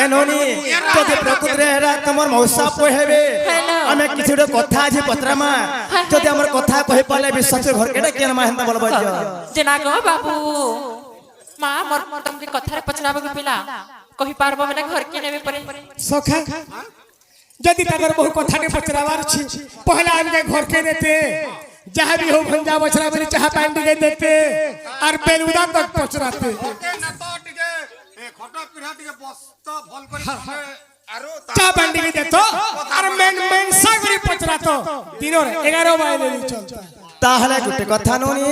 एनोनी যদি প্রকৃতিরে এরা তোমার মৌসা কহেবে আমি কিছু কথা আছে পত্রামা যদি আমার কথা কই পালে বিশ্বাস ঘর কেডা কেন মা হেন্তা বলবা যে না গো বাবু মা মোর তুমি কথারে পছনাবো পিলা কহি পারবো মানে ঘর কে নেবে পরে সখা যদি তাদের বহু কথাটি পচরাবার ছি পহলা আনকে ঘর কে দেতে जहाँ भी हो भंजा बछड़ा मेरी चाह पानी के देते और बेलुदा तक पचराते चाह पानी के देतो और मेन सागरी पचरातो दिनों 11 बाइले चलता তাহলে গুটে কথা ননি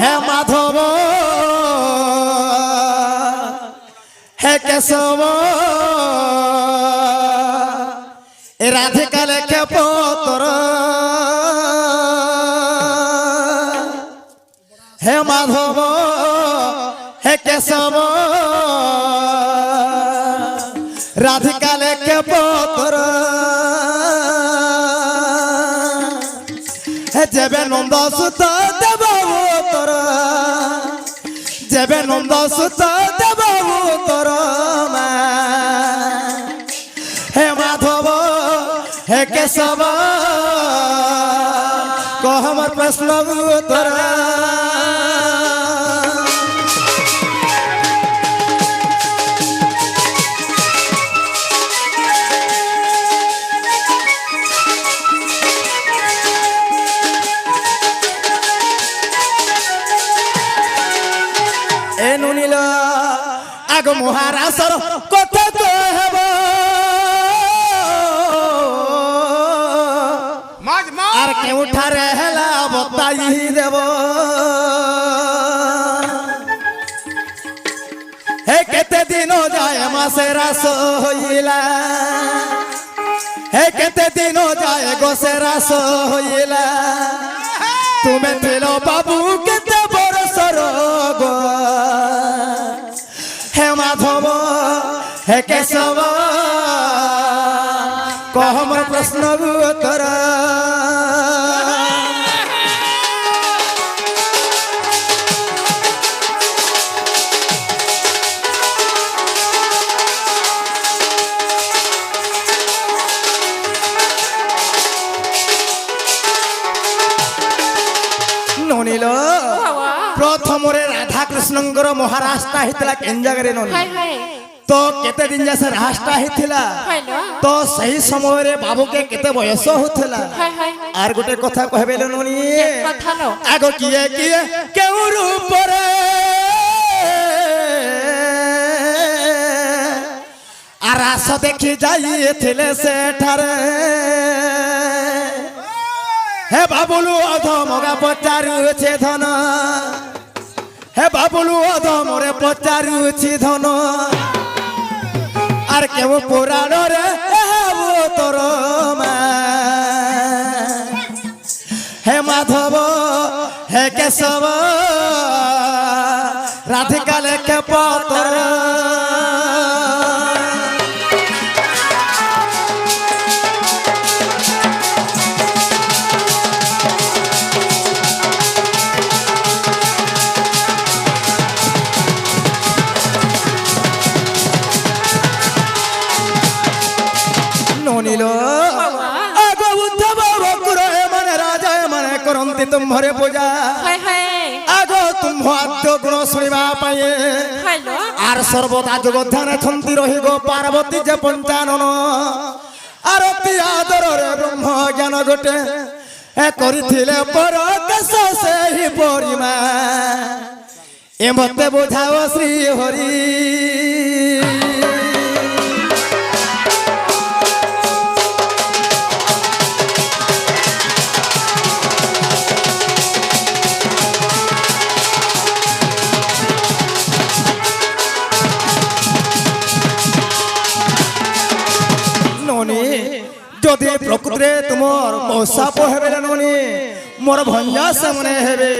হে মাধব হে কেশব এ রাধিকা লেখে পতর হে মাধব হে কেশব রাধিকা লেখে পতর যেবে নন্দ সুত দেব তোর যেবে নন্দ সুত দেব তোর মা হে মাধব হে কেশব কহ আমার প্রশ্ন তোর আগ মহারাজর কথা কহব আর কেউঠারে হেলা বতাই দেব হে কেতে দিন যায় মাসে রাস হইলা হে কেতে দিন যায় গোসে রাস হইলা তুমি ছিল বাবু কেতে বরসর গো হে মাধব হে কেশব কহ মোর প্রশ্ন উত্তর ননিল প্রথমরে রাধা কৃষ্ণঙ্কর মহারাজটা হইতলা কেন জায়গায় ননি তো কেতে দিন যাসে রাজটা হইতলা তো সেই সময়ে বাবুকে কেতে বয়স হইতলা আর গোটে কথা কহবেল ননি আগ কিয়ে কিয়ে কেউ রূপরে আর আস দেখি যাইছিলে সেঠারে হে বাবুলু অধমগা পচারুছে ধন হে বাবুলু অধমরে পচারুছি ধন আর কেউ পুরাণরে তোর মা হে মাধব হে কেশব রাধিকা লেখে পতর करंती तुम्हारे पूजा आगो तुम आद्य गुण शुणा पाए आर सर्वदा जगध्यान छंती रही गो पार्वती जे पंचानन आरती आदर रे ब्रह्म ज्ञान गोटे करिथिले पर केस सेहि परिमा ए मते बुझाओ श्री हरि যদি প্রকৃতিরে তোমার মৌসাপ হেবে ননি মোর ভঞ্জা সামনে হেবে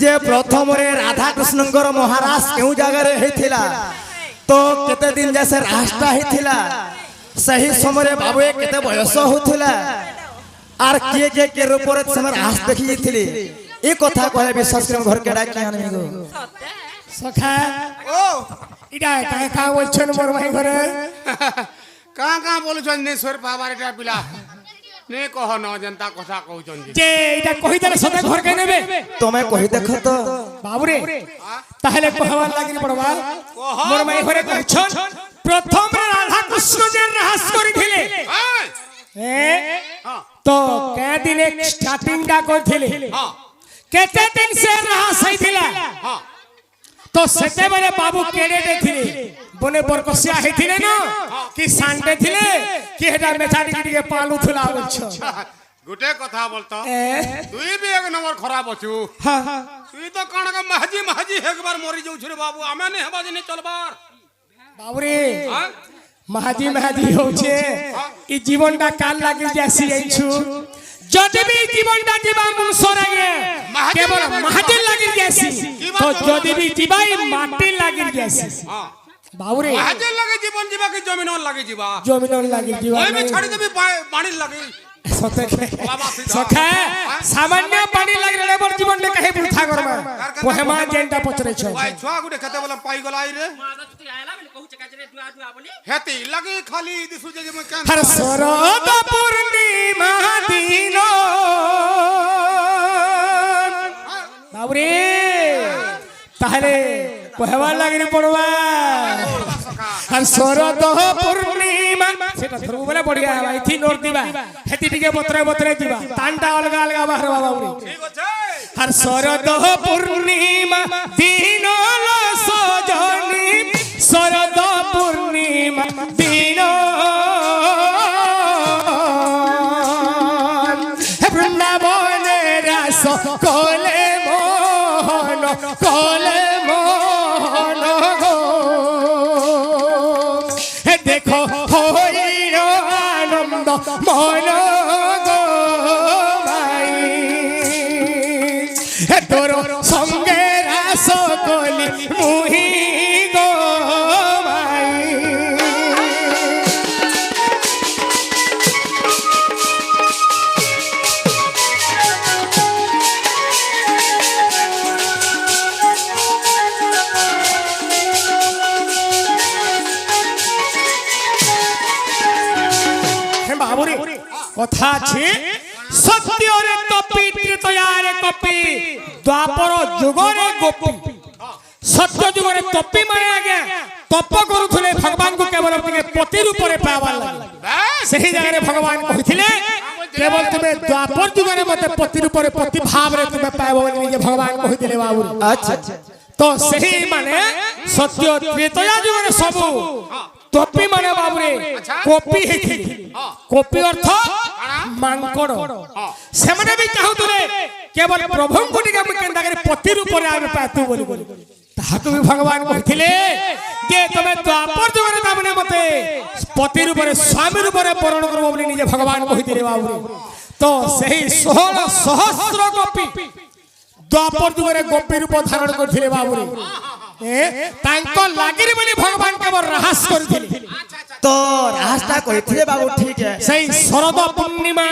যে প্রথমরে রাধা কৃষ্ণঙ্কর মহারাজ কেউ জায়গায় হইছিলা তো কেতে দিন যাসে রাজটা হইছিলা সেই সময়ে বাবু কেতে বয়স হইছিলা আর কে কে কে রূপরে সে রাজ দেখি যাইছিলি এই কথা কহে বিশ্বাস করে ঘর কেডা কি আনবি গো সখা ও এটা কা বলছেন মোর ভাই ঘরে কাঁ কাঁ বলুছন নে সর পাবার এটা পিলা নে কহ ন জনতা কথা কହୁছন যে এটা কই দেলে সতে ঘরকে নেবে তুমি কহি দেখো তো বাবুরে তাহলে কহবার লাগি পড়বা মোর ভাই ঘরে কইছন প্রথম রাধা কৃষ্ণ যে রাস করিଥିଲେ তো কে দিনে স্টার্টিংটা কইଥିଲେ কেতে দিন সে রাস হইଥିଲା তো সেতেবেলে বাবু কেড়ে দেখিলে বনে বরকসিয়া হইছিলে না কি সানডে ছিলে কি হেটা মেছাড়ি টিকে পালু থুলা বলছ গোটে কথা বলতো তুই বি এক নম্বর খারাপ অছু তুই তো কাণ কা মাহাজি একবার মরি যাউছ রে বাবু আমি নে হবা জেনে চলবার বাবুরে মাহাজি হচ্ছে এই জীবনটা কাল লাগি যাসি আইছু যদি বি জীবনটা দিবা মনুষ্যর আগে কেবল মাহাজি লাগি যাসি তো যদি বি দিবাই মাটি লাগি যাসি বাবুরে মাহাজি লাগে জীবন দিবা কি জমিনর লাগে দিবা জমিনর লাগি দিবা ওই বি ছাড়ি দেবি পানি লাগে সখা সামান্য পানি লাগলে বড় জীবনটা কাহে বৃথা করবা কোহেমা যেনটা পচরেছ ভাই ছুয়া গুটে খেতে বলে পাই গলাই রে হেতি লাগে খালি দিসু যে মই কেন হর শরদ পূর্ণিমা দিন বাবুরে তাহলে কোহেমা লাগি পড়বা হর শরদ পূর্ণিমা সেটা ধরু বলে বড়িয়া ভাইথি নোট দিবা হেতি টিকে বতরে দিবা তানটা অলগা অলগা বাহরবা বাবুরে ঠিক আছে হর শরদ পূর্ণিমা দিন সজনী শরদ পূর্ণিমা দিন বৃন্দাবনে রাস কলে মোহন দেখো হইর আনন্দ মন গো ভাই তোর সঙ্গে রাস কলি মুহি গো ভাই বাবুরে কথা আছে সত্যরে কপি ত্রেতয়ারে কপি দ্বাপর যুগরে গোপী সত্য যুগরে কপি মানে আগে তপ করুଥିଲେ ভগবান কো কেবল আপনি পতি রূপরে পাবার লাগে সেই জায়গায় ভগবান কহিଥିଲେ কেবল তুমি দ্বাপর যুগরে মতে পতি রূপরে পতি ভাবরে তুমি পাইব বলি যে ভগবান কহিଥିଲେ বাবু আচ্ছা তো সেই মানে সত্য ত্রেতয়া যুগরে সবু তপি মানে বাবুরে কপি হেইଥିଲେ কপি অর্থ মাଙ୍କଡ଼ ସେମାନେ ବି ଚାହୁଁଥିଲେ କେବଳ ପ୍ରଭୁଙ୍କୁ ଟିକେ ଆମେ କେନ୍ତା କରି ପତି ରୂପରେ ଆମେ ପାଇତୁ ବୋଲି ତାହାକୁ ବି ଭଗବାନ କହିଥିଲେ ଯେ ତମେ ଦ୍ୱାପର ଯୁଗରେ ତାମାନେ ମତେ ପତି ରୂପରେ ସ୍ୱାମୀ ରୂପରେ ବରଣ କରିବ ବୋଲି ନିଜେ ଭଗବାନ କହିଥିଲେ ବାବୁରେ ତ ସେହି 16 ସହସ୍ର ଗୋପୀ ଦ୍ୱାପର ଯୁଗରେ ଗୋପୀ ରୂପ ଧାରଣ କରିଥିଲେ ବାବୁରେ ତାଙ୍କ ଲାଗିରି ବୋଲି ଭଗବାନ କେବଳ ରାହାସ କରିଥିଲେ তো রাস্তা কইଥିଲେ বাবু ঠিক আছে সেই শরদ পূর্ণিমা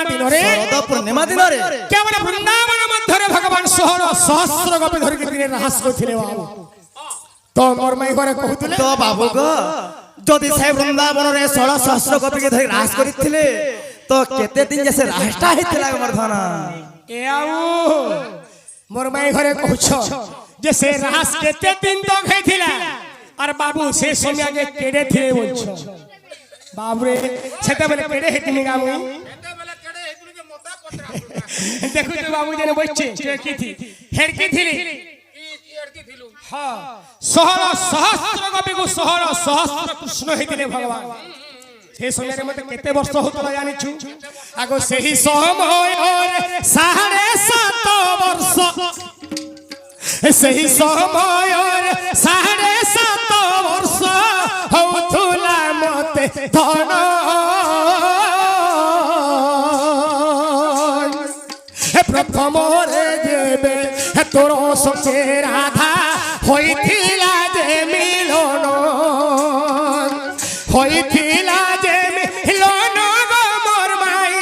দিনরে কেবল বৃন্দাবন মধ্যে ভগবান 16 সহস্র গোপী ধরি দিনে রাহাস করছিলে বাবু তো মোর মাই ঘরে কহুଥିଲେ তো বাবু গো যদি সেই বৃন্দাবনরে 16 সহস্র গোপীকে ধরি রাস করিଥିଲେ তো কেতে দিন যে সে রাস্তা হইଥିଲା আমার ধনা এ আউ মোর মাই ঘরে কহুছ যে সে রাহাস কেতে দিন তক হইଥିଲା আর বাবু সে সময় আগে কেড়ে থিলে বলছ বাবরে সেতেবেলে কেড়ে হেতিনি গামু দেখু তো বাবু জনে বসছে কি থি হেড়কি থিলি হ্যাঁ 16 সহস্র গোপীକୁ 16 সহস্র কৃষ্ণ হেতিলে ভগবান সেই সময়ে মতে কেতে বর্ষ হতলা জানিছু আগো সেই সময় 7.5 বর্ষ সেই সময় 7.5 বর্ষ হউথুলা মতে ধন প্রথমরে যেবে তোর সঙ্গে রাধা হইথিলা যে মিলন হইথিলা যে মিলন গো মোর মাই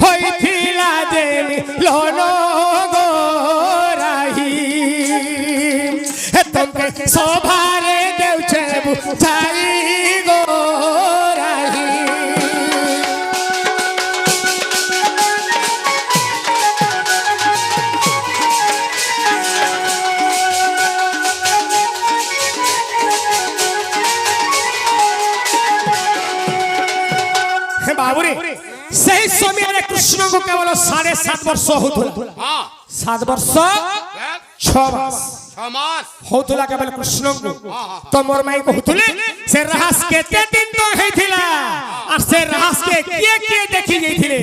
হইথিলা যে মিলন গো রাহি তোমাকে बाबुरे सही समय रे कृष्ण को केवल 7.5 वर्ष होतुला हां 7 वर्ष 6 मास 6 मास होतुला केवल कृष्ण को तो मोर माई कहतुले से रहस केते दिन तो हेथिला और से रहस के के देखि गइथिले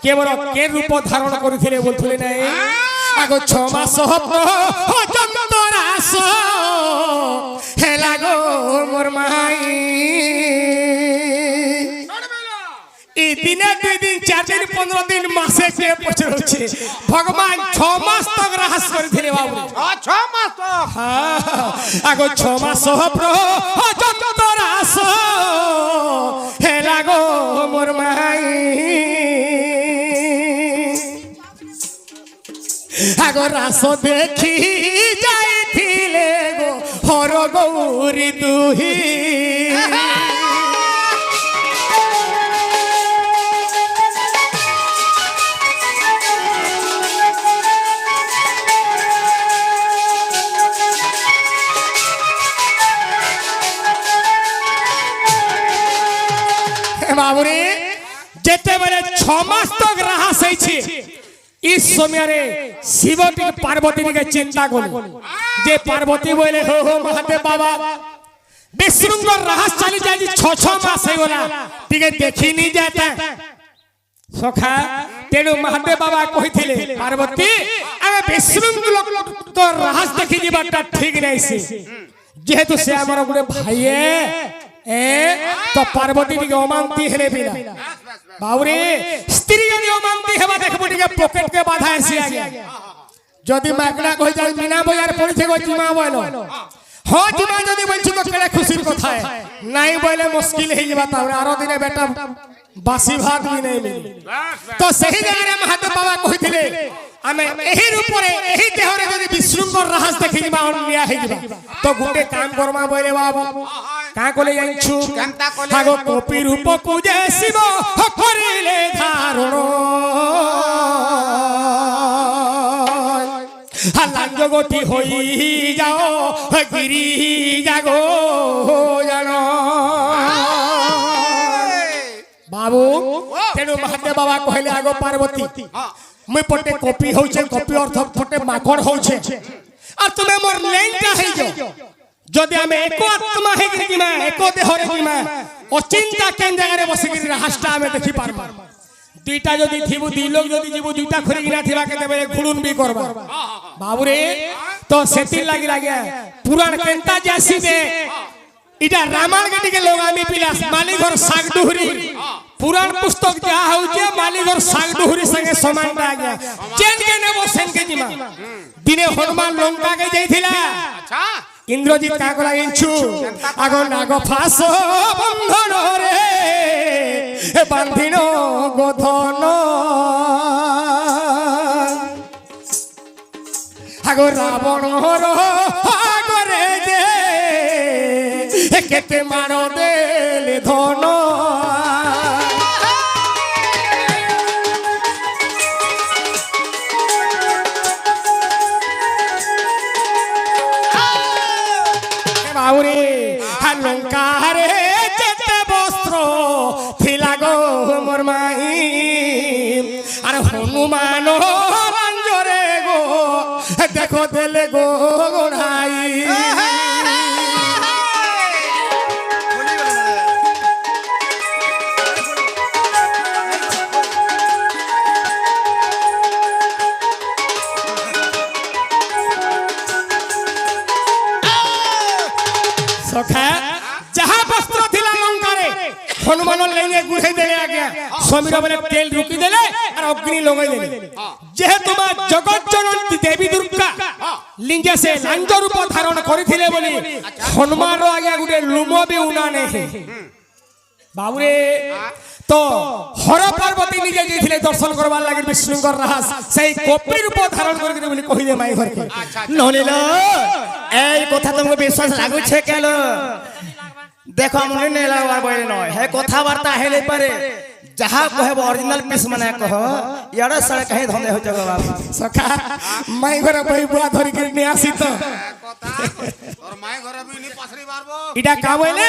केवल के रूप धारण करिथिले बोलथुले नै आगो 6 मास हो जंतरास हेला गो मोर माई ई दिने 2 दिन 4 दिन 15 दिन मासे के पछरछे भगवान 6 मास तक रहस करथिले बाबू 6 मास तक हां आगो 6 मास हो जंतरास हेला गो मोर माई आगो रास देखी जाइथिले गो हर गौरी दुही बाबुरे जेते बेले 6 मास तक रहस छै इस समय रे शिव टी पार्वती के चिंता कोनी जे पार्वती बोले हो महादेव बाबा विष्णुकर रहस चली जाई 6 मास हे होला टिके देखि नहीं जाता सखा तेनु महादेव बाबा कहिथिले पार्वती आमे विष्णु तो रहस देखि जीवाटा ठीक नहीं से जेहेतु से हमर गुडे भाई तो पार्वती टी अमानती हेले बिना बाबुरे स्त्री यदि अमानती हेबा देखबो टी पॉकेट के बाधा आसी आ गया जदि मागना कहि जाय बिना बजार पड़िथे गो जिमा बोलो हो जिमा जदि बोलछु तो केले खुशी कथा है नहीं बोले मुश्किल हे जेबा तारे आरो दिने बेटा बासी भात भी नहीं मिली तो सही जगह रे महादेव बाबा कहिथिले आमे एही रूप रे एही देह रे जदि विष्णुकर रहस देखि जिमा अन्या हे जिबा तो गुटे काम करमा बोले बाबा का कोले जाइछु हागो कपि रूप पूजे शिव करिले धारण हलांग गति होई जाओ गिरी जागो जानो बाबू तेनु महादेव बाबा कहले आगो पार्वती मैं पटे कपि होछे कपि अर्थ पटे माखड़ होछे और तुमे मोर लेंटा हे जो जदि हमें एको आत्मा हे जिमा एको देह रे जिमा अचिंता केन जगह रे बसी गिरी रास्ता हमें देखि पारबा दुईटा जदि थिबु दुई लोग जदि जीवु दुईटा खरी गिना थिबा के देबे घुड़ुन भी करबा बाबू रे तो सेति लागि लाग्या पुराण केनता जासी दे इटा रामायण के टिके लोग आमी पिलास माली घर सागडुहरी पुराण पुस्तक जा होजे माली घर सागडुहरी संगे समान आ गया चेन के नेबो सेन के जिमा दिने हनुमान लंका के जाइथिला अच्छा इंद्रजीत का कोला इंचु आगो नाग फास बंधन रे बांधिनो गोधन आगो रावण रो आगरे जे केते मारो देले धन बाउरे लंका रे जेते वस्त्र थिला गो मोर माई अरे हनुमान रंजरे गो देखो देले गो गोढ़ाई सखा जहां वस्त्र थिला लंका रे हनुमान लेने गुढ़े देले आ गया समीर बोले तेल रुकी देले और अग्नि लगाई देले जे तुमा जगत जननी देवी दुर्गा लिंगे से लांज रूप धारण करिथिले बोली हनुमान रो आगे गुडे लुमो भी उना नहीं बाबूरे तो हर पार्वती निजे जेथिले दर्शन करबा लागि विष्णुकर रहस सही कपि रूप धारण करके बोली कहिले माई घर के नलिलो এই কথা তোমাকে বিশ্বাস লাগুছে কেন দেখো মনে নেই লাগবার বলে নয় হে কথাবার্তা হেলে পারে যাহা কহেব অরিজিনাল পিস মানে কহ ইয়াড়া সাড়ে কাহে ধন্দে হইছে গো বাবা सखा माई घर बही बुआ धरि के ने आसी तो কথা और माय घरे भी नी पसरी बारबो इडा का बोले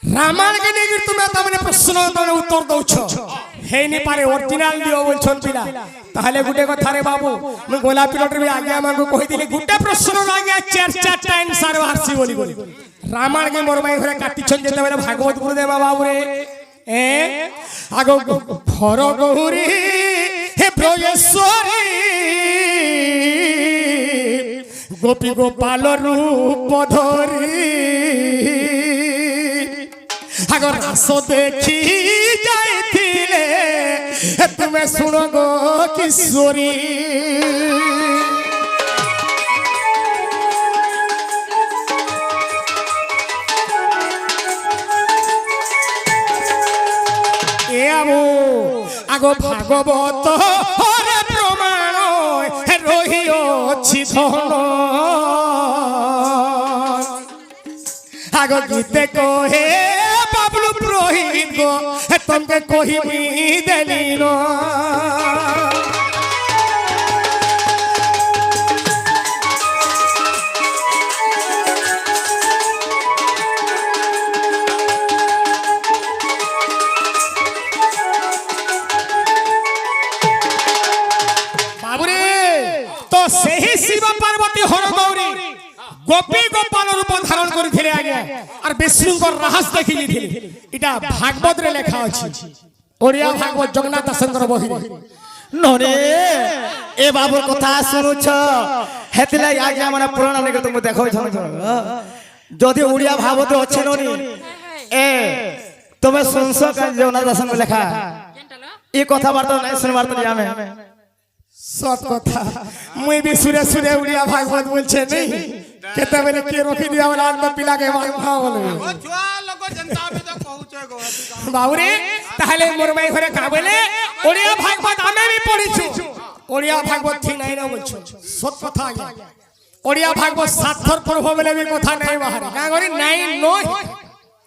রামায়ণ কে নিয়ে তুমি তাহলে প্রশ্ন তাহলে উত্তর দৌছ হেইনি পারে অরিজিনাল দিও বলছন পিলা তাহলে গুটে কথা রে বাবু মু গোলাপী লটরি আগে আমাকে কইদিলি গুটে প্রশ্ন আগে চার চারটা আনসার বাহারছি বলি বলি রামায়ণ কে মোর মাই ঘরে কাটিছন যেতে বেলে ভাগবত গুরুদেবা বাবু রে এ আগো ভর গৌরী হে ব্রজেশ্বরী গোপী গোপাল রূপ ধরি আগর রাস দেখি যাইছিলে তুমি শুনো গো কিশোরী এ আগো ভাগবত হরে প্রমাণ রহিছি ধন আগো গীতে কহে বাবলু প্রহিত গো তোমাকে কহিবি দেলি না বাবুরে তো সেই শিব পার্বতী হর গৌরী গোপী গোপাল রূপ ধারণ করেছিলে আগে আর বিষ্ণুঙ্কর রহস্য দেখি দিলে এটা ভাগবত রে লেখা আছে ওড়িয়া ভাগবত জগন্নাথ দাসঙ্কর বহি নরে এ বাবুর কথা শুনুছ হেতিলাই আগে মানে পুরাণ নিকে তুমি দেখো যদি উড়িয়া ভাগবত আছে ননি এ তুমি শুনছ কাজ জগন্নাথ দাসঙ্কর লেখা এই কথাবার্তা নাই শুনবার তো আমি সত কথা মুই বি সুরে সুরে উড়িয়া ভাগবত বলছে নেই কেতে বেলে কে রখি দিয়া বলে আনন্দ পিলাকে ভাগা বলে ও ছুয়া লোক জনতা भी तो कहउचे गो বাউরে তাহলে মোর মাই ঘরে কা বলে ওড়িয়া ভাগবত আমি বি পড়িছু ওড়িয়া ভাগবত ঠিক নাই না বলছো সত কথা আগে ওড়িয়া ভাগবত সাতথর পড়ব বলে বি কথা নাই বাহারে না করি নাই নয়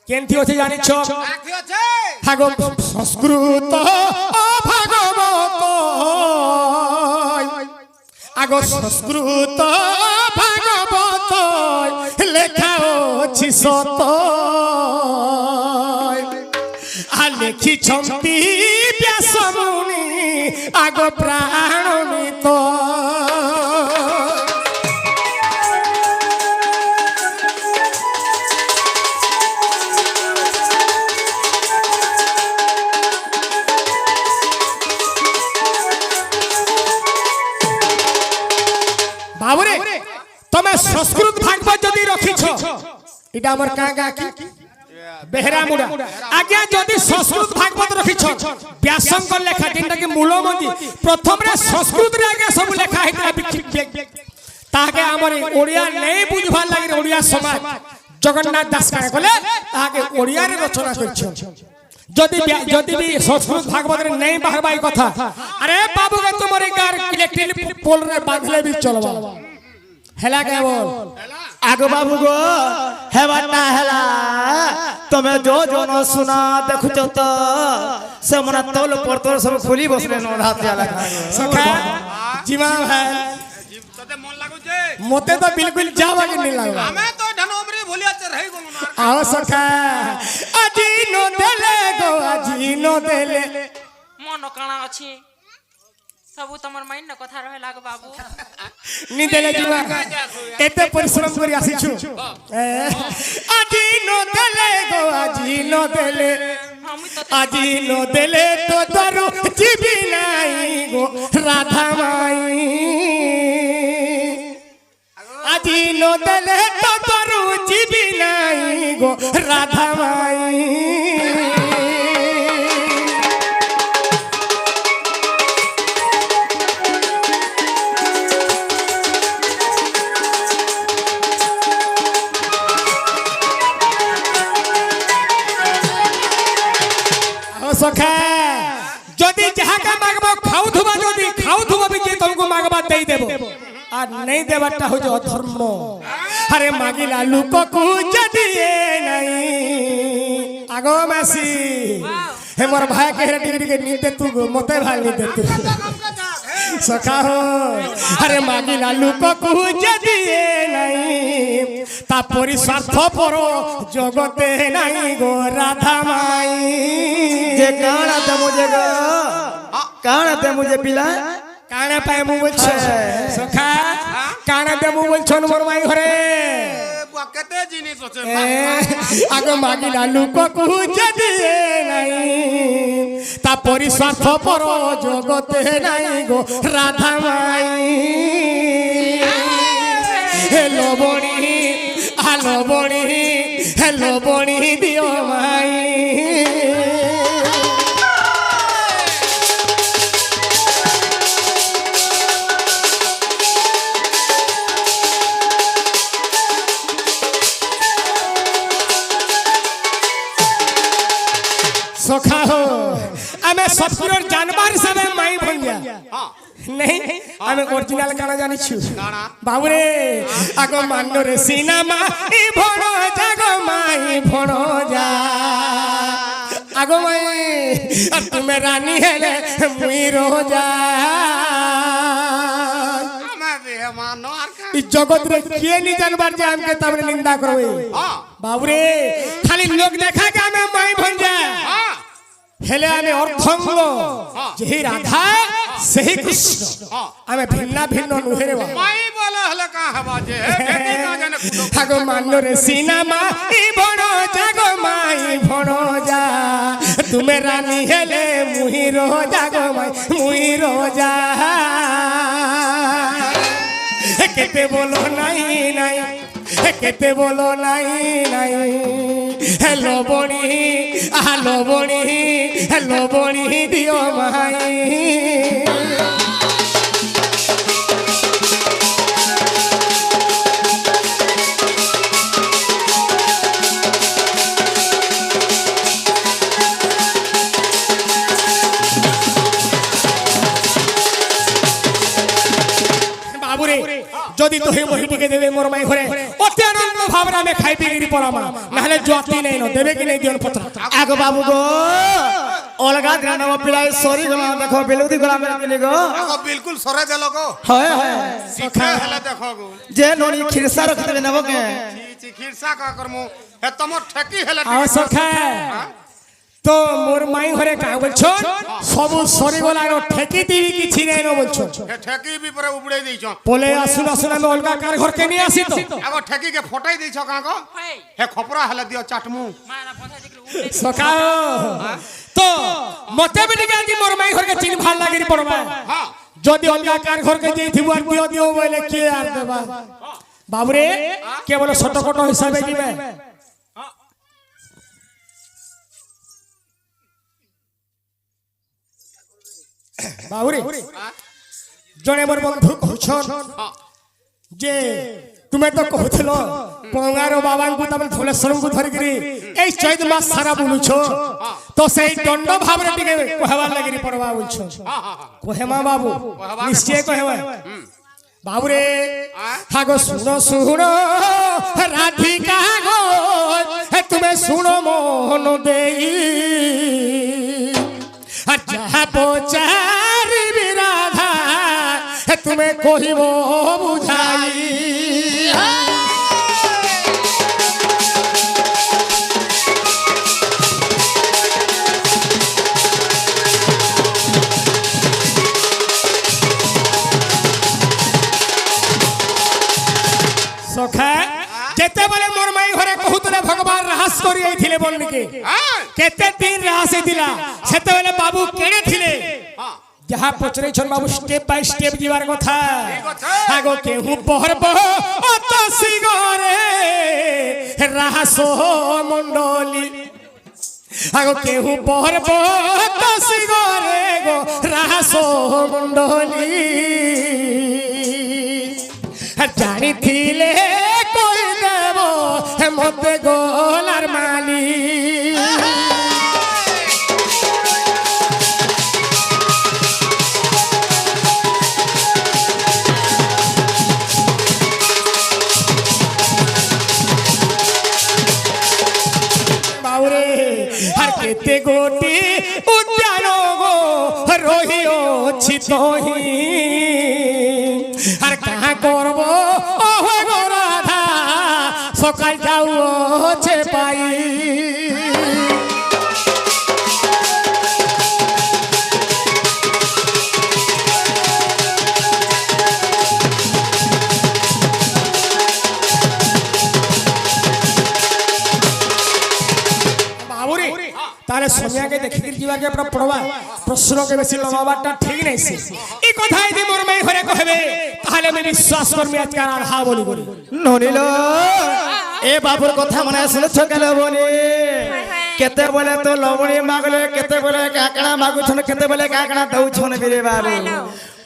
কেনথি আছে জানিছ রাখি আছে ভাগবত সংস্কৃত ভাগবত আগো সংস্কৃত ভাগবত লেখা ଅଛି সত আ লেখিছন্তি ব্যাস মুনি আগো প্রাণমিত বাবুরে তুমি সংস্কৃত ভাগবত যদি রখিছ এটা আমার কা গা কি বেহরা মুড়া আগে যদি সংস্কৃত ভাগবত রখিছ ব্যাসঙ্কর লেখা যেটা কি মূল মন্দি প্রথমে সংস্কৃত রে আগে সব লেখা হইতা তাকে আমার ওড়িয়া নেই বুঝবার লাগি ওড়িয়া সমাজ জগন্নাথ দাস কারে কলে তাকে ওড়িয়া রে রচনা করছ যদি যদি বি সংস্কৃত ভাগবত রে নেই বাহরবাই কথা আরে বাবু কে তোমার গার ইলেকট্রিক পোল রে বাঁধলে বি চলবা হেলা কে বল আগো বাবু গো হেবাটা হেলা তুমি जो जो न सुना দেখুছ তো সে মনে তল পরতর সব খুলি বসলে ন রাত जाला সখা জীবা ভাই तते मन लागुचे মতে তো বিলকুল যাওয়া কি নি লাগা हमें तो ढनोमरी भूलिया च रही गनु ना আও সখা আজি নো দেলে গো আজি নো দেলে মন কাଣା ଅଛି ସବୁ ତମର ମାଇଣ୍ଡ କଥା ରहे ଲାଗ ବାବୁ নি দেলে জীবা এতে পরিশ্রম করি আসিছু আজি নো দেলে গো আজি নো দেলে আজি নো দেলে তো দরু জিবি নাই গো রাধা মাই আজি নো দেলে তো দরু জিবি নাই গো রাধা মাই সখা যদি যাহাকে মাগব খাউথুবা যদি খাউথুবা বি তুমকো মাগবা দেই দেব আর নেই দেবাটা হচ্ছে অধর্ম আরে মাগিলা লোককু যদি নাই আগো মাসি হে মোর ভাই কে রে টিকে টিকে নি দে তু মতে ভাই নি দে তু सखा हो अरे मागिला लोककु जे दिए नहीं ता परि स्वार्थ पर जगते नहीं गो राधा माई जे काना ते मुझे गो काना ते मुझे पिला काना पाए मु बोलछ सखा काना दे मु बोलछन मोर माई घरे केते जिनिस আছে आगो मागिला लोककु जे दिए नहीं ता परि स्वार्थ पर जगते नहीं गो राधा माई हेलो बणी दियो माई सखा हो आमे सतपुर जानवर हिसाब माई बन गया नहीं आमे ओरिजिनल गाना जानी छु बाबू रे आगो मानो रे सिनेमा ई भणो जागो माई भणो जा आगो माई तुम्हें रानी हेले मुई रोजा ई जगत रे किए नी जानवर जे हमके तबरे निंदा करवे बाबू रे खाली लोग देखा के हमें माई बन जाए हेले आमे अर्थंग जेही राधा सेही कृष्ण आमे भिन्ना भिन्न नुहे रे माई बोले हले का हवा जे भेदी का जाने खुदो आगो मानो रे सिनेमा ई भणो जागो माई भणो जा तुमे रानी हेले मुही रो जागो माई मुही रो जा केते बोलो नहीं नहीं केते बोलो नहीं नहीं हेलो बणी दियो माई যদি তো হে মহিটিকে দেবে মোর মাই ঘরে অতি আনন্দ ভাবনা মে খাই পিগিরি পড়ামা নাহলে জতি নাই ন দেবে কি নাই দিন পত্র आगो बाबू गो अलगा गाना में पिलाई सॉरी गला देखो बेलुदी गला में मिले गो आगो बिल्कुल सरे देलो गो हाय हाय सीखे हले देखो गो जे नोनी खिरसा रख देबे नबो के ची खिरसा का करमु हे तमो ठेकी हले आव सखा तो मोर माई घरे का बोलछो सब सरी गला रो ठेकी दिबी किछि नै न बोलछो हे ठेकी भी परे उबड़े देइछो बोले आसुन आसुन में अलगा कार घर के नहीं आसी तो आगो ठेकी के फटाई देइछो का गो हे खपरा हले दियो चाटमु सखा तो मते भी निका जी मोर माई घर के चिन्ह भाल लागिरी पड़बा हां যদি अलगा कार घर के जेथिबो আর দিও দিও বলে কে আর দেবা বাবুরে কেবল শতকট হিসাবে দিবে বাবুরে জনে মোর বন্ধু কহছন যে তুমি তো কহছিল পঙ্গার বাবাঙ্কু তবে ধলেশ্বরঙ্কু ধরিকি এই চৈত মাস সারা বুলুছ তো সেই দণ্ড ভাবরে টিকে কহবার লাগিরি পড়বা বলছ কহেমা বাবু নিশ্চয় কহেমা বাবুরে হাগো শুনো শুনো রাধিকা গো তুমি শুনো মন দেই আর যাহা পচারি বিরাধা তুমি কহিব বুঝাই सखा केते बेले मोर माई घरे कहूतले भगवान रहस करी आइथिले बन्नी केते दिन रहस दिला सेते बेले बाबू केड़े थिले जहा पचरे छन बाबू स्टेप बाय स्टेप जीवार कथा आगो केहू पहरब अत सिगरे रहस मंडली आगो केहू पहरब अत सिगरे गो रहस मंडली जानी थिले कोई देवो मते गोलार माली बाबूरे আর কেতে গোটি উদ্যান গো রহিଅଛି তহি আর কাহা করব ওহ গো রাধা সকাল যাউছে পাই তাহলে সোনিয়াকে দেখি যাকে আপনার পড়বা প্রশ্নকে বেশি লগাবারটা ঠিক নাই সে এই কথা যদি মোর মেয়ে ঘরে কহবে তাহলে আমি বিশ্বাস করবি আজকে আর হা বলি বলি ননিল এ বাবুর কথা মনে শুনেছ কেন বলি কেতে বলে তো লবণী মাগলে কেতে বলে কাকড়া মাগুছন কেতে বলে কাকড়া দউছন বিরে বাবু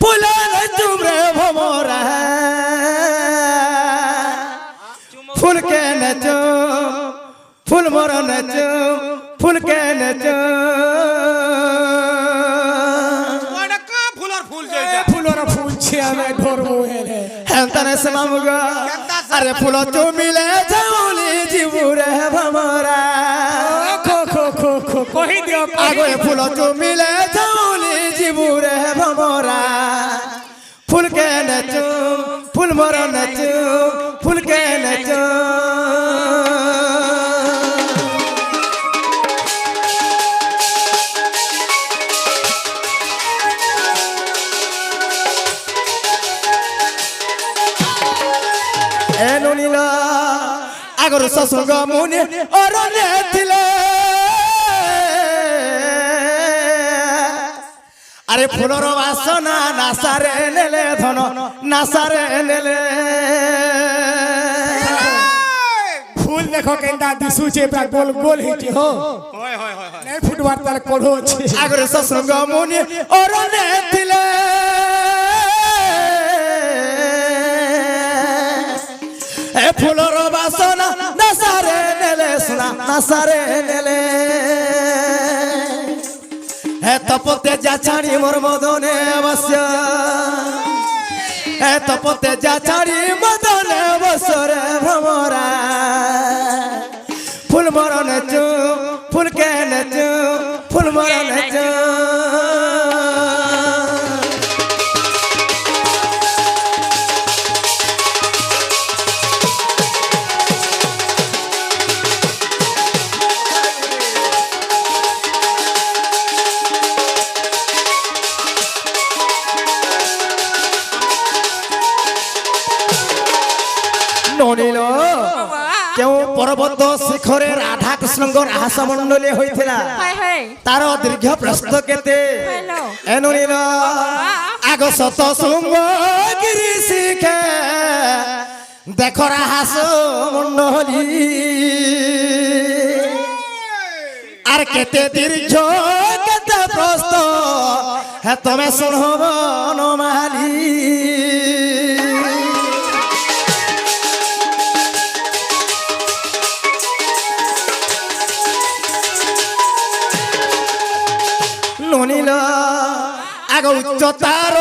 ফুলে তুমরে ভমরা ফুল কে নচ ফুল মোর নচ ফুল কে নচ ফুলর ফুল ছিয়ামে ধরবো হেলে হেলতানে সে মামুগা আরে ফুল চুমিলে যাউলি জিবুরে ভমরা খো খো খো খো কহি দিও আগে ফুল চুমিলে যাউলি জিবুরে ভমরা ফুল কে নচ ফুল মোর নচ ফুল কে নচ এনুনিলা আগর সসঙ্গ মুনি অরনে ছিলে আরে ফুলর বাসনা নাসারে নেলে ধন নাসারে নেলে ফুল দেখো কেনটা দিশুছে প্রা গোল গোল হেটি হো হয় হয় হয় হয় নাই ফুটবার তার কোড়ো আছে আগর সসঙ্গ মুনি অরনে ছিলে এ ফুলর বাসনা নাসারে নেলে সোনা নাসারে নেলে হে তপতে যা ছাড়ি মোর মদনে অবশ্য হে তপতে যা ছাড়ি মদনে বসরে ভ্রমরা ফুল মর নেচু ফুল কে নেচু ফুল মর নেচু ননিল কেউ পর্বত শিখরে রাধা কৃষ্ণঙ্কর আহাসমণ্ডলী হয়েছিল তার দীর্ঘ প্রস্থ কেতে এনুনিল আগ শত শৃঙ্গ গিরি শিখে দেখ রাহাস মণ্ডলী আর কেতে দীর্ঘ কেতে প্রস্থ হে তুমি শুনব নমালি ননিল আগ উচ্চতার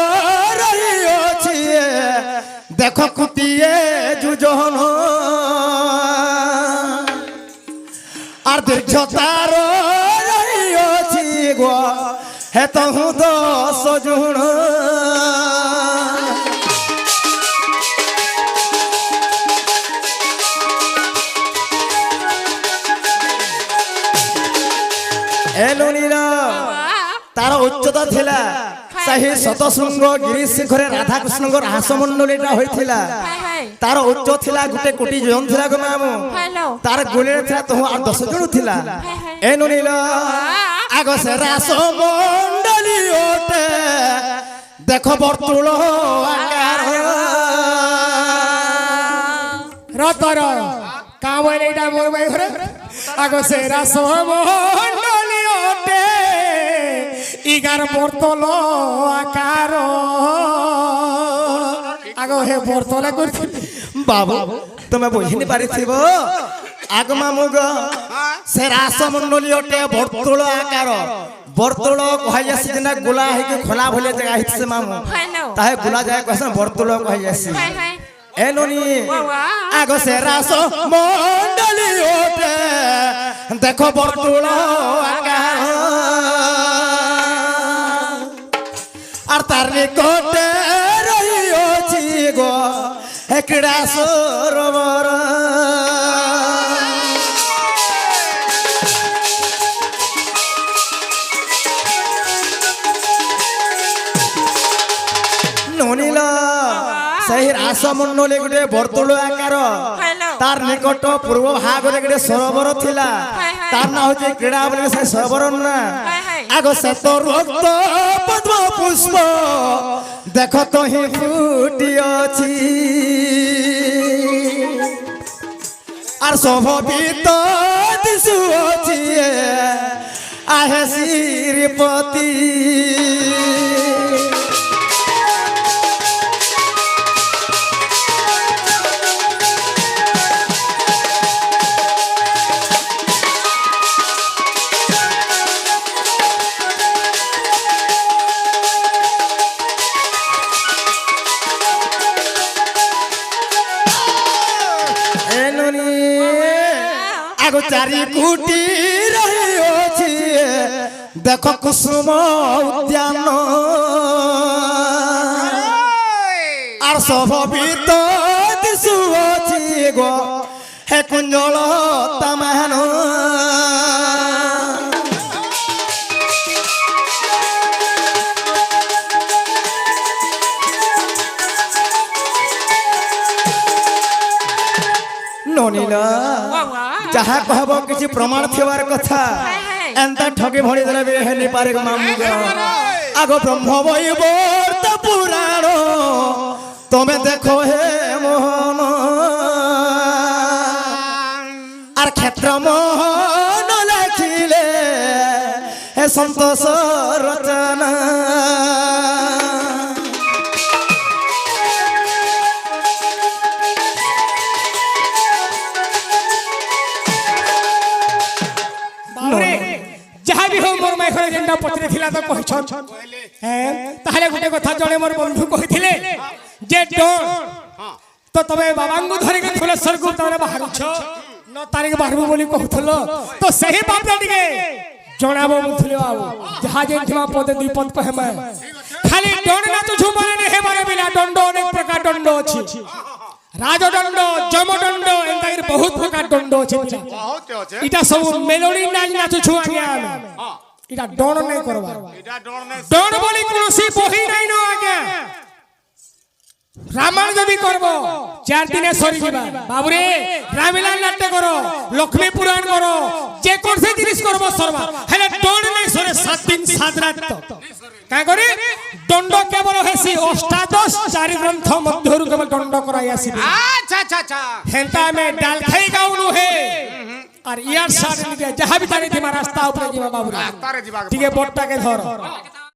রহিଅছি দেখ কুটিয়ে যুজন আর দীর্ঘতার রহিଅছি গো হে তহু 10 জুণ এ ননিল তার উচ্চতা ଥିଲା সেই শতশৃঙ্গ গিরি শিখরে রাধা কৃষ্ণঙ্কর হাসমণ্ডলীটা হয়েছিল তার উচ্চ ଥିଲା 1 কোটি জন ଥିଲା গো মামু তার গোলের ଥିଲା তো আর 10 জন ଥିଲା এ ননিল আগ সে রাসমণ্ডলী ওটে দেখো বর্তুল আকার রতর কামলে এটা মোর ভাই ঘরে আগ সে রাসমণ্ডলী ওটে 11 বর্তল আকার আগ হে বর্তলে করছি বাবু তুমি বুঝিনি পারিথিব আগ মামুগ সে রাসমণ্ডলী ওটে বর্তুল আকার বর্তুল কহাইয়াছি যেনা গোলা হইকে খোলা ভলে জায়গা হিতছে মামু তাহে গোলা যায় কহছে বর্তুল কহাইয়াছি এ ননি আগ সে রাসমণ্ডলী ওটে দেখো বর্তুল আকার আর তার নিকটে রহিছি গো ক্রীড়া সরোবর ননিল সেই রাসমণ্ডলী গোটে বর্তুল আকার তার নিকট পূর্ব ভাগরে গোটে সরোবর ଥିଲା তার না হচ্ছে ক্রীড়া বলে সেই সরোবর না আগ সে তো রক্ত পদ্ম পুষ্প দেখ তো হি ফুটি অছি আর শোভিত দিশু অছি আহে শ্রীপতি আগো চারি কুটি রহিছি দেখ কুসুম উদ্যান আর শোভিত দিশু অছি গো হে কুঞ্জল তামান ননিল যাহা কহব কিছু প্রমাণ থিবার কথা এন্তা ঠকি ভরি দেলে বি হেনি পারে গো মামু আগ ব্রহ্ম বৈবর্ত পুরাণ তুমি দেখো হে মোহন আর ক্ষেত্র মোহন লেখিলে হে সন্তোষ রচনা যাহা বি হোক মোর মাই ঘরে যেটা পত্রে ଥିଲା তো কইছন হ্যাঁ তাহলে গোটে কথা জনে মোর বন্ধু কইଥିଲେ যে ডন তো তবে বাবাঙ্গু ধরিকে ফুলেশ্বরକୁ তবে বাহারুছ 9 তারিখ বাহারবু বলি কହୁଥଲ তো ସେହି ବାପଟା ଟିକେ ଜଣାବ ମୁଥିଲେ ବାବୁ ଯାହା ଯେଥିମା ପଦେ ଦୁଇ ପଦ କହେମା ଖାଲି ଡନ ନାଚ ଝୁମାରେ ନେ ହେବାରେ ବିନା ଦଣ୍ଡ ଅନେକ ପ୍ରକାର ଦଣ୍ଡ ଅଛି রাজদণ্ড যমদণ্ড এন্তাগির বহুত প্রকার দণ্ড আছে পিলা বহুত আছে এটা সব মেলোডি নাচ নাচুছু আজ্ঞা আমি এটা ডণ নাই করবা এটা ডর নাই ডণ বলি কোনসি বহি নাই ন আজ্ঞা রামায়ণ যদি করব 4 দিনে সরি যাবা বাবুরে রামলীলা নাট্য করো লক্ষ্মী পুরাণ করো যে কোনসে জিনিস করব সরবা হেলে ডণ নাই সরে 7 দিন 7 রাত কাই করে দণ্ড কেবল হেসি অষ্টাদশ চারি গ্রন্থ মধ্যরু কেবল দণ্ড করাই আসি আচ্ছা আচ্ছা আচ্ছা হেন্তা মে ডাল খাই গাউনু হে আর ইয়ার সাথে যাহা বি জানি দিমা রাস্তা উপরে যাবা বাবুরে তারে দিবা ঠিক বটটাকে ধর